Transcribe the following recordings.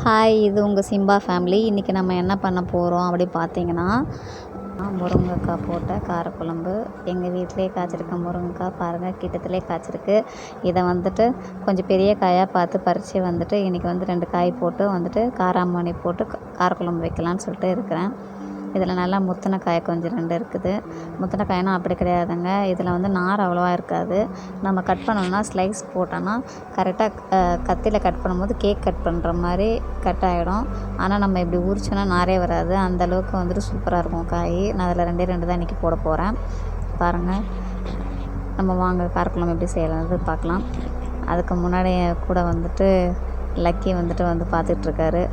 Hi, இது உங்கள் Simba family. இன்றைக்கி நம்ம என்ன பண்ண போகிறோம் அப்படி பார்த்தீங்கன்னா, முருங்கைக்காய் போட்ட காரக்குழம்பு. எங்கள் வீட்டிலே காய்ச்சிருக்க முருங்கைக்காய் பாருங்கள், கிட்டத்திலே காய்ச்சிருக்கு. இதை வந்துட்டு கொஞ்சம் பெரிய காயாக பார்த்து பறித்து வந்துட்டு இன்றைக்கி வந்து 2 காய் போட்டு வந்துட்டு காராமணி போட்டு காரக்குழம்பு வைக்கலான்னு சொல்லிட்டு இருக்கிறேன். இதில் நல்லா முத்தின காய் கொஞ்சம் 2 இருக்குது. முத்தின காய்னா அப்படி கிடையாதுங்க, இதில் வந்து நார் அவ்வளோவா இருக்காது. நம்ம கட் பண்ணோம்னா ஸ்லைஸ் போட்டோன்னா கரெக்டாக கத்தியில் கட் பண்ணும்போது கேக் கட் பண்ணுற மாதிரி கட் ஆகிடும். ஆனால் நம்ம இப்படி உரிச்சோன்னா நாரே வராது. அந்தளவுக்கு வந்துட்டு சூப்பராக இருக்கும் காய். நான் அதில் 2 தான் இன்றைக்கி போட போகிறேன். பாருங்கள், நம்ம வாங்க காரக்குழம்பு எப்படி செய்யலாம்னு பார்க்கலாம். அதுக்கு முன்னாடி கூட வந்துட்டு லக்கி வந்துட்டு பார்த்துட்ருக்காரு.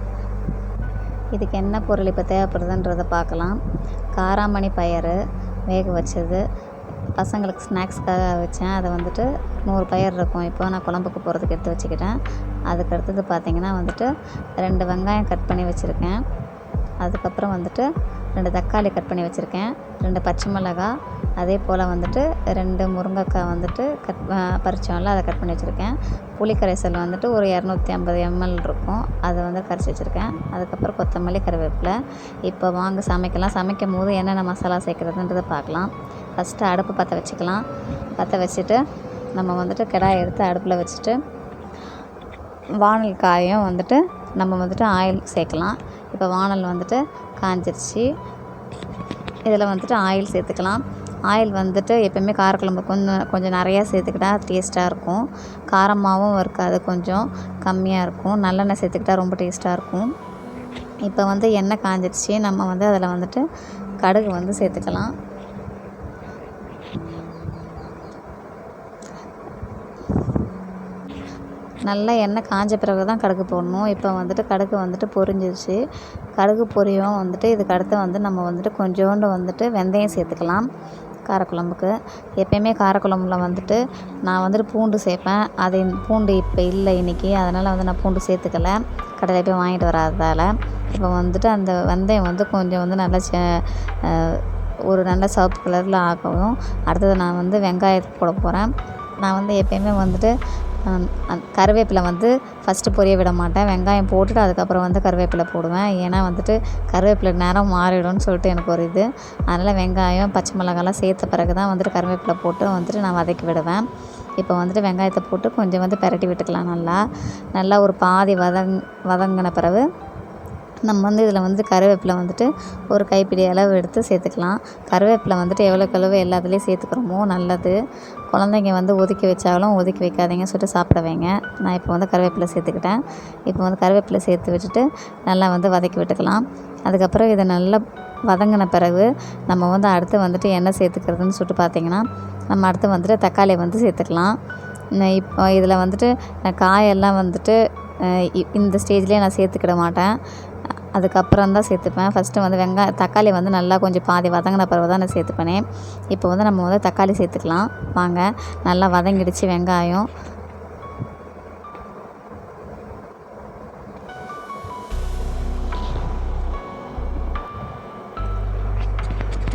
இதுக்கு என்ன பொருள் இப்போ தேவைப்படுதுன்றதை பார்க்கலாம். காராமணி பயறு வேக வச்சது, பசங்களுக்கு ஸ்நாக்ஸ்க்காக வச்சேன். அதை வந்துட்டு 100 பயறு இருக்கும். இப்போ நான் குழம்புக்கு போகிறதுக்கு எடுத்து வச்சுக்கிட்டேன். அதுக்கு அடுத்தது பார்த்திங்கன்னா வந்துட்டு 2 வெங்காயம் கட் பண்ணி வச்சுருக்கேன். அதுக்கப்புறம் வந்துட்டு 2 தக்காளி கட் பண்ணி வச்சுருக்கேன். 2 பச்சை மிளகாய், அதே போல் வந்துட்டு 2 முருங்கைக்காய் வந்துட்டு பறிச்சோம்ல அதை கட் பண்ணி வச்சுருக்கேன். புளி கரைசல் வந்துட்டு ஒரு 250 ml இருக்கும், அதை வந்து கரைச்சி வச்சுருக்கேன். அதுக்கப்புறம் கொத்தமல்லி, கருவேப்பிலை. இப்போ வாங்க சமைக்கலாம். சமைக்கும் போது என்னென்ன மசாலா சேர்க்குறதுன்றதை பார்க்கலாம். ஃபஸ்ட்டு அடுப்பு பற்ற வச்சுக்கலாம். பற்ற வச்சுட்டு நம்ம வந்துட்டு கடாயை எடுத்து அடுப்பில் வச்சுட்டு வானல் காயும் வந்துட்டு நம்ம வந்துட்டு ஆயில் சேர்க்கலாம். இப்போ வானல் வந்துட்டு காஞ்சிருச்சு. இதில் வந்துட்டு ஆயில் சேர்த்துக்கலாம். ஆயில் வந்துட்டு எப்போயுமே காரக்குழம்பு கொஞ்சம் நிறையா சேர்த்துக்கிட்டா டேஸ்ட்டாக இருக்கும். காரமாகவும் இருக்காது, கொஞ்சம் கம்மியாக இருக்கும். நல்லெண்ணெய் சேர்த்துக்கிட்டா ரொம்ப டேஸ்ட்டாக இருக்கும். இப்போ வந்து எண்ணெய் காஞ்சிருச்சு. நம்ம வந்து அதில் வந்துட்டு கடுகு வந்து சேர்த்துக்கலாம். நல்லா எண்ணெய் காஞ்ச பிறகு தான் கடுகு போடணும். இப்போ வந்துட்டு கடுகு வந்துட்டு பொரிஞ்சிருச்சு. கடுகு பொரியும் வந்துட்டு இதுக்கு அடுத்து வந்து நம்ம வந்துட்டு கொஞ்சோண்டு வந்துட்டு வெந்தயம் சேர்த்துக்கலாம். காரக்குழம்புக்கு எப்போயுமே காரக்குழம்புல வந்துட்டு நான் வந்துட்டு பூண்டு சேர்ப்பேன். அது பூண்டு இப்போ இல்லை இன்றைக்கி, அதனால் வந்து நான் பூண்டு சேர்த்துக்கலை, கடையில் போய் வாங்கிட்டு வராததால். இப்போ வந்துட்டு அந்த வெந்தயம் வந்து கொஞ்சம் வந்து நல்லா ஒரு நல்ல சிவப்பு கலரில் ஆகவும், அடுத்தது நான் வந்து வெங்காயத்தை போட போகிறேன். நான் வந்து எப்போயுமே வந்துட்டு கருவேப்பிலை வந்து ஃபஸ்ட்டு பொரிய விட மாட்டேன். வெங்காயம் போட்டுட்டு அதுக்கப்புறம் வந்து கருவேப்பிலை போடுவேன். ஏன்னா வந்துட்டு கருவேப்பிலை நேரம் மாறிடும்னு சொல்லிட்டு எனக்கு ஒரு இது. அதனால் வெங்காயம், பச்சை மிளகாலாம் சேர்த்த பிறகு தான் வந்துட்டு கருவேப்பிலை போட்டு வந்துட்டு நான் வதக்கி விடுவேன். இப்போ வந்துட்டு வெங்காயத்தை போட்டு கொஞ்சம் வந்து பிரட்டி விட்டுக்கலாம். நல்லா ஒரு பாதி வதங்கின பிறகு நம்ம வந்து இதில் வந்து கருவேப்பிலை வந்துட்டு ஒரு கைப்பிடி அளவு எடுத்து சேர்த்துக்கலாம். கருவேப்பிலை வந்துட்டு எவ்வளோக்கு எவ்வளோ எல்லாத்துலேயும் சேர்த்துக்கிறோமோ நல்லது. குழந்தைங்க வந்து ஒதுக்கி வச்சாலும் ஒதுக்கி வைக்காதீங்க சொல்லிட்டு சாப்பிட வைங்க. நான் இப்போ வந்து கருவேப்பிலை சேர்த்துக்கிட்டேன். இப்போ வந்து கருவேப்பிலை சேர்த்து வச்சுட்டு நல்லா வந்து வதக்கி விட்டுக்கலாம். அதுக்கப்புறம் இதை நல்லா வதங்கின பிறகு நம்ம வந்து அடுத்து வந்துட்டு என்ன சேர்த்துக்கிறதுன்னு சொல்லிட்டு பார்த்திங்கன்னா, நம்ம அடுத்து வந்துட்டு தக்காளியை வந்து சேர்த்துக்கலாம். இப்போ இதில் வந்துட்டு நான் காயெல்லாம் வந்துட்டு இந்த ஸ்டேஜ்லேயே நான் சேர்த்துக்கிட மாட்டேன், அதுக்கப்புறம் தான் சேர்த்துப்பேன். ஃபஸ்ட்டு வந்து தக்காளி வந்து நல்லா கொஞ்சம் பாதி வதங்கின பிறகு தான் நான் சேர்த்துப்பேனே. இப்போ வந்து நம்ம வந்து தக்காளி சேர்த்துக்கலாம். வாங்க, நல்லா வதங்கிடுச்சு வெங்காயம்.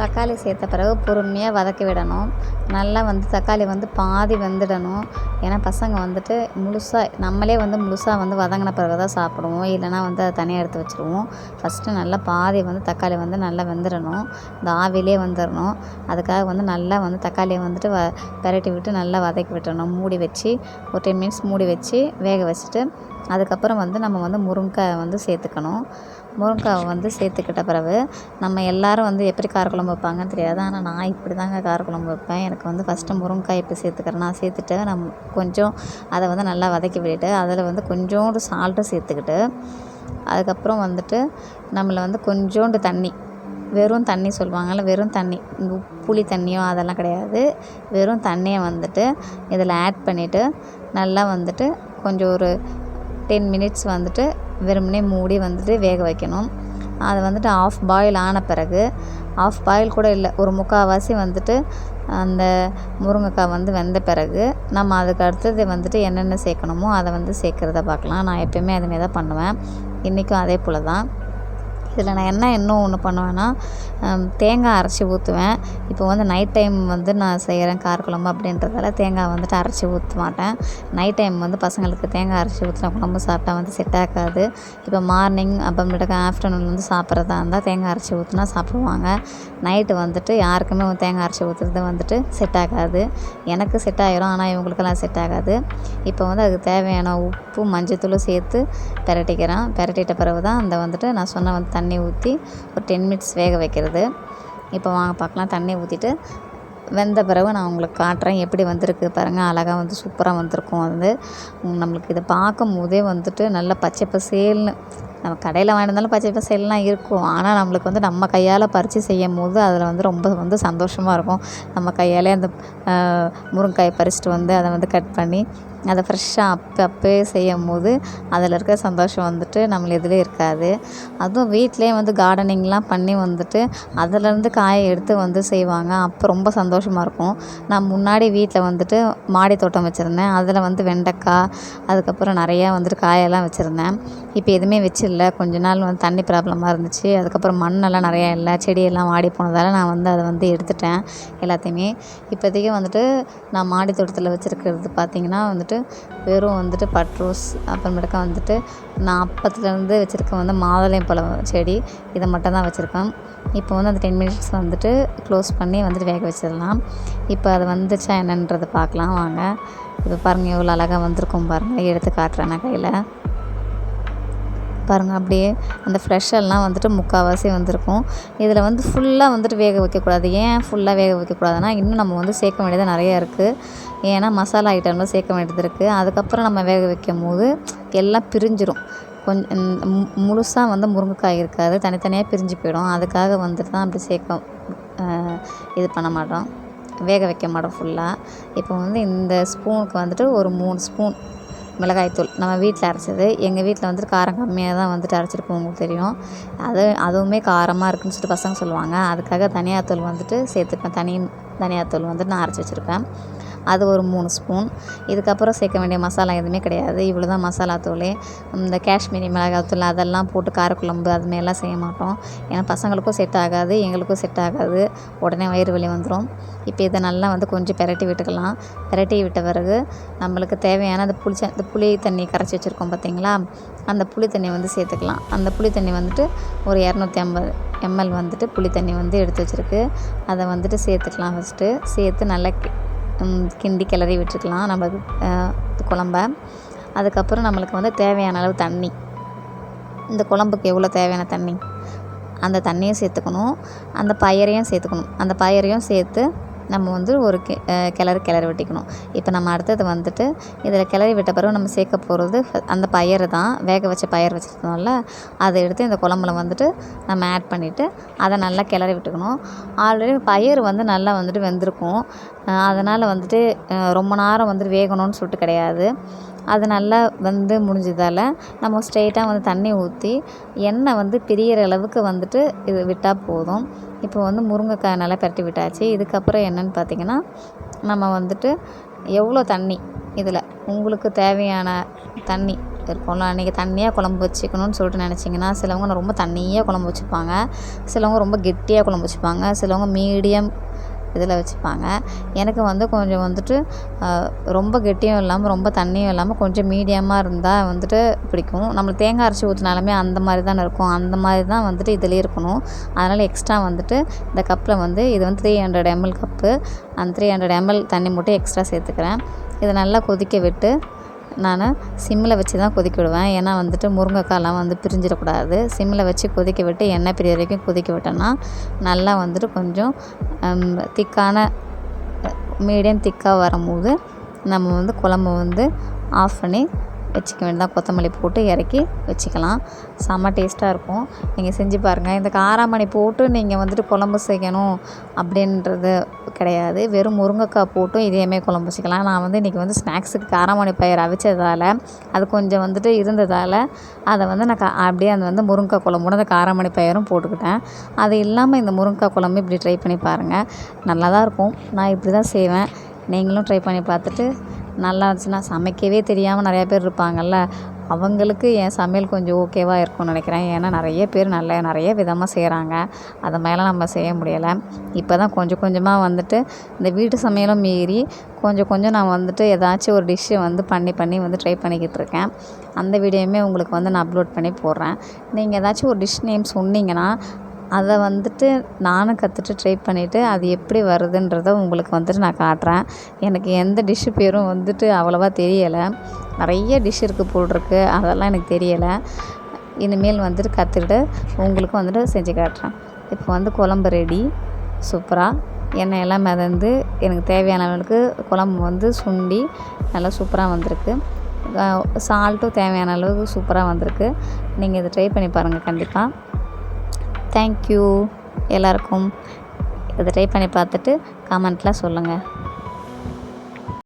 தக்காளி சேர்த்த பிறகு பொறுமையாக வதக்கி விடணும். நல்லா வந்து தக்காளி வந்து பாதி வெந்துடணும். ஏன்னா பசங்க வந்துட்டு நம்மளே வந்து முழுசாக வந்து வதங்கின பிறகு தான் சாப்பிடுவோம், இல்லைனா வந்து அதை தனியாக எடுத்து வச்சுருவோம். ஃபஸ்ட்டு நல்லா பாதி வந்து தக்காளி வந்து நல்லா வெந்துடணும், இந்த ஆவிலே வந்துடணும். அதுக்காக வந்து நல்லா வந்து தக்காளியை வந்துட்டு பிரட்டி விட்டு நல்லா வதக்கி விட்டுறணும். மூடி வச்சு ஒரு 10 minutes மூடி வச்சு வேக வச்சுட்டு அதுக்கப்புறம் வந்து நம்ம வந்து முருங்கைக்காய் வந்து சேர்த்துக்கணும். முருங்கைக்காய் வந்து சேர்த்துக்கிட்ட பிறகு நம்ம எல்லோரும் வந்து எப்படி காரக்குழம்பு வைப்பாங்கன்னு தெரியாது, ஆனால் நான் இப்படி தாங்க காரக்குழம்பு வைப்பேன். எனக்கு வந்து ஃபஸ்ட்டு முருங்கைக்காய் இப்போ சேர்த்துக்கிறேன். நான் சேர்த்துட்டு கொஞ்சம் அதை வந்து நல்லா வதக்கி விட்டுட்டு அதில் வந்து கொஞ்சோண்டு சால்ட்டு சேர்த்துக்கிட்டு அதுக்கப்புறம் வந்துட்டு நம்மளை வந்து கொஞ்சோண்டு தண்ணி, வெறும் தண்ணி சொல்லுவாங்கள்ல, வெறும் தண்ணி, புளி தண்ணியோ அதெல்லாம் கிடையாது, வெறும் தண்ணியை வந்துட்டு இதில் ஆட் பண்ணிவிட்டு நல்லா வந்துட்டு கொஞ்சம் ஒரு 10 minutes வந்துட்டு வெறுமனே மூடி வந்துட்டு வேக வைக்கணும். அது வந்துட்டு ஆஃப் பாயில் ஆன பிறகு, ஆஃப் பாயில் கூட இல்லை, ஒரு முக்கால்வாசி வந்துட்டு அந்த முருங்கைக்காய் வந்து வெந்த பிறகு நம்ம அதுக்கு அடுத்தது வந்துட்டு என்னென்ன சேர்க்கணுமோ அதை வந்து சேர்க்குறத பார்க்கலாம். நான் எப்போயுமே அதுமாரி தான் பண்ணுவேன். இன்றைக்கும் அதே போல் தான். இதில் நான் இன்னும் ஒன்று பண்ணுவேன்னா, தேங்காய் அரைச்சி ஊற்றுவேன். இப்போ வந்து நைட் டைம் வந்து நான் செய்கிறேன் காரக்குழம்பு அப்படின்றதால தேங்காய் வந்துட்டு அரைச்சி ஊற்ற மாட்டேன். நைட் டைம் வந்து பசங்களுக்கு தேங்காய் அரைச்சி ஊற்றின குழம்பு சாப்பிட்டா வந்து செட் ஆகாது. இப்போ மார்னிங் அப்புறமேட்டுக்கு ஆஃப்டர்நூன் வந்து சாப்பிட்றதா இருந்தால் தேங்காய் அரைச்சி ஊற்றினா சாப்பிடுவாங்க. நைட்டு வந்துட்டு யாருக்குமே தேங்காய் அரைச்சி ஊற்றுறது வந்துட்டு செட் ஆகாது. எனக்கு செட் ஆகிரும், ஆனால் இவங்களுக்கெல்லாம் செட் ஆகாது. இப்போ வந்து அதுக்கு தேவையான உப்பு மஞ்சத்தூளும் சேர்த்து பிரட்டிட்ட பிறகு தான் அந்த வந்துட்டு நான் சொன்ன வந்து தண்ணி ஊற்றி ஒரு 10 மினிட்ஸ் வேக வைக்கிறது. இப்போ வாங்க பார்க்கலாம். தண்ணி ஊற்றிட்டு வெந்த பிறகு நான் உங்களுக்கு காட்டுறேன் எப்படி வந்திருக்கு பாருங்கள். அழகாக வந்து சூப்பராக வந்திருக்கும். வந்து நம்மளுக்கு இதை பார்க்கும் போதே வந்துட்டு நல்லா பச்சை பசேல்னு, நம்ம கடையில் வாங்கியிருந்தாலும் பச்சை பசேல்லாம் இருக்கும். ஆனால் நம்மளுக்கு வந்து நம்ம கையால் பறித்து செய்யும் போது அதில் வந்து ரொம்ப வந்து சந்தோஷமாக இருக்கும். நம்ம கையாலே அந்த முருங்கைக்காயை பறிச்சுட்டு வந்து அதை வந்து கட் பண்ணி அதை ஃப்ரெஷ்ஷாக அப்போயே செய்யும் போது அதில் இருக்கிற சந்தோஷம் வந்துட்டு நம்மள எதுலேயும் இருக்காது. அதுவும் வீட்டிலே வந்து கார்டனிங்லாம் பண்ணி வந்துட்டு அதிலேருந்து காயை எடுத்து வந்து செய்வாங்க. அப்போ ரொம்ப சந்தோஷமாக இருக்கும். நான் முன்னாடி வீட்டில் வந்துட்டு மாடி தோட்டம் வச்சுருந்தேன். அதில் வந்து வெண்டைக்காய், அதுக்கப்புறம் நிறையா வந்துட்டு காயெல்லாம் வச்சுருந்தேன். இப்போ எதுவுமே வச்சில்ல. கொஞ்ச நாள் வந்து தண்ணி ப்ராப்ளமாக இருந்துச்சு. அதுக்கப்புறம் மண்ணெல்லாம் நிறையா இல்லை, செடியெல்லாம் வாடி போனதால் நான் வந்து அதை வந்து எடுத்துட்டேன் எல்லாத்தையுமே. இப்போதைக்கு வந்துட்டு நான் மாடி தோட்டத்தில் வச்சுருக்கிறது பார்த்திங்கன்னா வந்துட்டு வெறும் வந்துட்டு பட்ரோஸ், அப்புறமேட்டுக்கா வந்துட்டு நான் அப்பத்துலேருந்து வச்சுருக்க வந்து மாதுளம்பழம் செடி, இதை மட்டும் தான் வச்சுருக்கேன். இப்போ வந்து அந்த 10 மினிட்ஸ் வந்துட்டு க்ளோஸ் பண்ணி வந்துட்டு வேக வச்சிடலாம். இப்போ அது வந்துச்சா என்னன்றதை பார்க்கலாம் வாங்க. இப்போ பாருங்கள் எவ்வளோ அழகாக வந்திருக்கும் பாருங்கள். எடுத்து காட்டுறேன் நான் கையில் பாருங்கள். அப்படியே அந்த ஃப்ரெஷ்ஷெல்லாம் வந்துட்டு முக்கால்வாசி வந்திருக்கும். இதில் வந்து ஃபுல்லாக வந்துட்டு வேக வைக்கக்கூடாது. ஏன் ஃபுல்லாக வேக வைக்கக்கூடாதுன்னா, இன்னும் நம்ம வந்து சேர்க்க வேண்டியது நிறையா இருக்குது. ஏன்னா மசாலா ஐட்டம்லாம் சேர்க்க வேண்டியது இருக்குது. அதுக்கப்புறம் நம்ம வேக வைக்கும் போது எல்லாம் பிரிஞ்சிடும். முழுசாக வந்து முருங்கைக்காய் இருக்காது, தனித்தனியாக பிரிஞ்சு போயிடும். அதுக்காக வந்துட்டு தான் அப்படி இது பண்ண மாட்டோம், வேக வைக்க மாட்டோம் ஃபுல்லாக. இப்போ வந்து இந்த ஸ்பூனுக்கு வந்துட்டு ஒரு 3 ஸ்பூன் மிளகாய்த்தூள் நம்ம வீட்டில் அரைச்சது. எங்கள் வீட்டில் வந்துட்டு காரம் கம்மியாக தான் வந்துட்டு அரைச்சிருப்போம், உங்களுக்கு தெரியும். அதுவுமே காரமாக இருக்குன்னு சொல்லிட்டு பசங்க சொல்லுவாங்க. அதுக்காக தனியாத்தூள் வந்துட்டு சேர்த்துப்பேன். தனியாத்தூள் வந்துட்டு நான் அரைச்சி வச்சுருப்பேன். அது ஒரு 3 ஸ்பூன். இதுக்கப்புறம் சேர்க்க வேண்டிய மசாலா எதுவுமே கிடையாது. இவ்வளோ தான் மசாலா தூளே. இந்த காஷ்மீரி மிளகாத்தூள் அதெல்லாம் போட்டு காரக்குழம்பு அதுமாரிலாம் செய்ய மாட்டோம். ஏன்னா பசங்களுக்கும் செட் ஆகாது, எங்களுக்கும் செட் ஆகாது. உடனே வயிறு வலி வந்துடும். இப்போ இதை நல்லா வந்து கொஞ்சம் பிரட்டி விட்டுக்கலாம். பிரட்டி விட்ட பிறகு நம்மளுக்கு தேவையான அந்த புளி தண்ணி கரைச்சி வச்சுருக்கோம் பார்த்திங்களா, அந்த புளி தண்ணி வந்து சேர்த்துக்கலாம். அந்த புளி தண்ணி வந்துட்டு ஒரு 250 ml வந்துட்டு புளி தண்ணி வந்து எடுத்து வச்சுருக்கு. அதை வந்துட்டு சேர்த்துக்கலாம். ஃபஸ்ட்டு சேர்த்து நல்லா கிண்டி கிளறி விட்டுருக்கலாம் நம்மளுக்கு குழம்ப. அதுக்கப்புறம் நம்மளுக்கு வந்து தேவையான அளவு தண்ணி, இந்த குழம்புக்கு எவ்வளோ தேவையான தண்ணி அந்த தண்ணியும் சேர்த்துக்கணும். அந்த பயரையும் சேர்த்து நம்ம வந்து ஒரு கிளறி விட்டுக்கணும். இப்போ நம்ம அடுத்தது வந்துட்டு இதில் கிளறி விட்ட பிறகு நம்ம சேர்க்க போகிறது அந்த பயிறு தான். வேக வச்ச பயிர் வச்சுருந்தோம்ல, அதை எடுத்து இந்த குழம்புல வந்துட்டு நம்ம ஆட் பண்ணிவிட்டு அதை நல்லா கிளறி விட்டுக்கணும். ஆல்ரெடி பயிர் வந்து நல்லா வந்துட்டு வெந்திருக்கும். அதனால் வந்துட்டு ரொம்ப நேரம் வந்துட்டு வேகணும்னு சொல்லிட்டு கிடையாது. அது நல்லா வந்து முடிஞ்சதால் நம்ம ஸ்ட்ரெயிட்டாக வந்து தண்ணி ஊற்றி எண்ணெய் வந்து பிரியிற அளவுக்கு வந்துட்டு இது விட்டால் போதும். இப்போ வந்து முருங்கைக்காய் நல்லா பிரட்டி விட்டாச்சு. இதுக்கப்புறம் என்னென்னு பார்த்திங்கன்னா, நம்ம வந்துட்டு எவ்வளோ தண்ணி இதில் உங்களுக்கு தேவையான தண்ணி இருக்கும்ல, அன்றைக்கி தண்ணியாக குழம்பு வச்சுக்கணும்னு சொல்லிட்டு நினச்சிங்கன்னா, சிலவங்க ரொம்ப தண்ணியாக குழம்பு வச்சுப்பாங்க, சிலவங்க ரொம்ப கெட்டியாக குழம்பு வச்சுப்பாங்க, சிலவங்க மீடியம் இதில் வச்சுப்பாங்க. எனக்கு வந்து கொஞ்சம் வந்துட்டு ரொம்ப கெட்டியும் இல்லாமல் ரொம்ப தண்ணியும் இல்லாமல் கொஞ்சம் மீடியமாக இருந்தால் வந்துட்டு பிடிக்கும். நம்மளுக்கு தேங்காய் அரைச்சி ஊற்றினாலுமே அந்த மாதிரி தானே இருக்கும், அந்த மாதிரி தான் வந்துட்டு இதிலே இருக்கணும். அதனால் எக்ஸ்ட்ரா வந்துட்டு இந்த கப்பில் வந்து இது வந்து 300 ml கப்பு, அந்த 300 ml தண்ணி மட்டும் எக்ஸ்ட்ரா சேர்த்துக்கிறேன். இதை நல்லா கொதிக்க விட்டு நான் சிம்மில் வச்சு தான் கொதிக்க விடுவேன். ஏன்னா வந்துட்டு முருங்கைக்காயெலாம் வந்து பிரிஞ்சிடக்கூடாது. சிம்மில் வச்சு கொதிக்க விட்டு எண்ணெய் பிரியிற வரைக்கும் கொதிக்க விட்டோன்னா நல்லா வந்துட்டு கொஞ்சம் மீடியம் திக்காக வரும்போது நம்ம வந்து குழம்பு வந்து ஆஃப் பண்ணி வச்சுக்க வேண்டியதான். கொத்தமல்லி போட்டு இறக்கி வச்சுக்கலாம். செம்ம டேஸ்ட்டாக இருக்கும். நீங்கள் செஞ்சு பாருங்கள். இந்த காராமணி போட்டு நீங்கள் வந்துட்டு குழம்பு செய்யணும் அப்படின்றது கிடையாது. வெறும் முருங்கைக்காய் போட்டும் இதேமாரி குழம்பு வச்சுக்கலாம். நான் வந்து இன்றைக்கி வந்து ஸ்நாக்ஸுக்கு காராமணி பயிர் அவிச்சதால் அது கொஞ்சம் வந்துட்டு இருந்ததால் அதை வந்து நான் அப்படியே அந்த வந்து முருங்கைக்காய் குழம்போட அந்த காராமணி பயிரும் போட்டுக்கிட்டேன். அது இல்லாமல் இந்த முருங்கைக்காய் குழம்பு இப்படி ட்ரை பண்ணி பாருங்கள், நல்லா தான் இருக்கும். நான் இப்படி தான் செய்வேன். நீங்களும் ட்ரை பண்ணி பார்த்துட்டு நல்லா இருந்துச்சுன்னா, சமைக்கவே தெரியாமல் நிறையா பேர் இருப்பாங்கள்ல, அவங்களுக்கு என் சமையல் கொஞ்சம் ஓகேவாக இருக்கும்னு நினைக்கிறேன். ஏன்னா நிறைய பேர் நிறைய விதமாக செய்கிறாங்க. அது மேலே நம்ம செய்ய முடியலை. இப்போ தான் கொஞ்சம் கொஞ்சமாக வந்துட்டு இந்த வீட்டு சமையலும் மீறி கொஞ்சம் கொஞ்சம் நான் வந்துட்டு ஏதாச்சும் ஒரு டிஷ்ஷை வந்து பண்ணி வந்து ட்ரை பண்ணிக்கிட்டு இருக்கேன். அந்த வீடியோவுமே உங்களுக்கு வந்து நான் அப்லோட் பண்ணி போடுறேன். நீங்கள் ஏதாச்சும் ஒரு டிஷ் நேம் சொன்னீங்கன்னா அதை வந்துட்டு நானும் கற்றுட்டு ட்ரை பண்ணிவிட்டு அது எப்படி வருதுன்றதை உங்களுக்கு வந்துட்டு நான் காட்டுறேன். எனக்கு எந்த டிஷ்ஷு பேரும் வந்துட்டு அவ்வளோவா தெரியலை. நிறைய டிஷ் இருக்குது போட்டிருக்கு, அதெல்லாம் எனக்கு தெரியலை. இனிமேல் வந்துட்டு கற்றுக்கிட்டு உங்களுக்கு வந்துட்டு செஞ்சு காட்டுறேன். இப்போ வந்து குழம்பு ரெடி. சூப்பராக எண்ணெய் எல்லாம் மிதந்து எனக்கு தேவையான அளவுக்கு குழம்பு வந்து சுண்டி நல்லா சூப்பராக வந்திருக்கு. சால்ட்டும் தேவையான அளவுக்கு சூப்பராக வந்திருக்கு. நீங்கள் இதை ட்ரை பண்ணி பாருங்கள் கண்டிப்பாக. தேங்க்யூ எல்லாருக்கும். இதை ட்ரை பண்ணி பார்த்துட்டு கமெண்ட்டில் சொல்லுங்கள்.